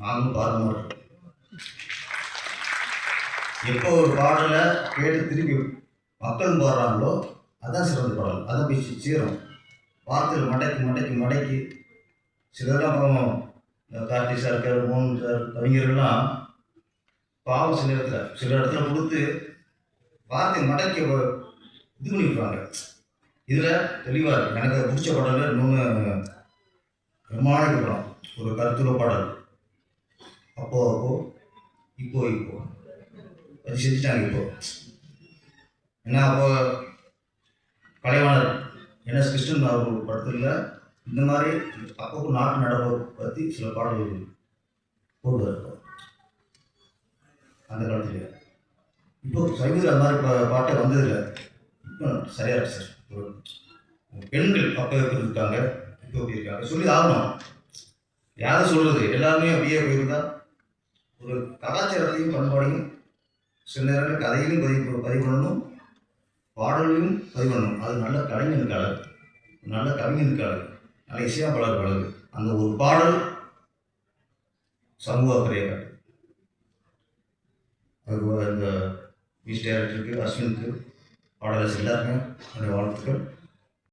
நானும் பாரம்பரிய எப்போ ஒரு பாடலை கேட்டு திருப்பி மக்கள் பாடுறாங்களோ அதான் சிறந்த பாடல். அதை போய் சேரும். வார்த்தைகள் மடக்கி சிலரெல்லாம் பாவம், இந்த கார்த்தி சார், மோகன் சார், கவிஞர்கள்லாம் பாவம் சில இடத்துல கொடுத்து வார்த்தை மடக்கி இது பண்ணி விட்றாங்க. இதில் தெளிவாக இருக்குது. எனக்கு பிடிச்ச பாடலில் இன்னொன்று பிரமாணிக்க படம், ஒரு கருத்துள்ள பாடல். அப்போ இப்போ அது செஞ்சுட்டாங்க. இப்போ ஏன்னா அப்போ கலைவாணர் என்எஸ் கிருஷ்ணன் அவர்கள் படத்தில் இந்த மாதிரி அப்பப்போ நாட்டு நடப்பை பற்றி சில பாடல்கள் போட்டு இருக்கும் அந்த காலத்துல. இப்போ சைவீர் அந்த மாதிரி பாட்டை வந்ததில்லை. இப்போ சரியா இருக்கு சார். பெண்கள் அப்போ எப்படி இருக்காங்க, இப்போ எப்படி இருக்காங்க சொல்லி ஆகணும். யாரும் சொல்கிறது எல்லாமே அப்படியே போயிருந்தா ஒரு கலாச்சாரத்தையும் பண்பாடையும் சில நேரங்கள் கதையிலும் பதிவு பண்ணணும், பாடலையும் பதிவு பண்ணணும். அது நல்ல கலைஞனுக்காக, நல்ல கவிஞனுக்காக, நல்ல இசையமைப்பாளர்களுக்காக அந்த ஒரு பாடல் சமூக அக்கறையை காட்டு. அது இந்த மியூசிக் டைரக்டருக்கு, அஸ்வினுக்கு, பாடலர் எல்லாருமே என்னுடைய வாழ்த்துக்கள்.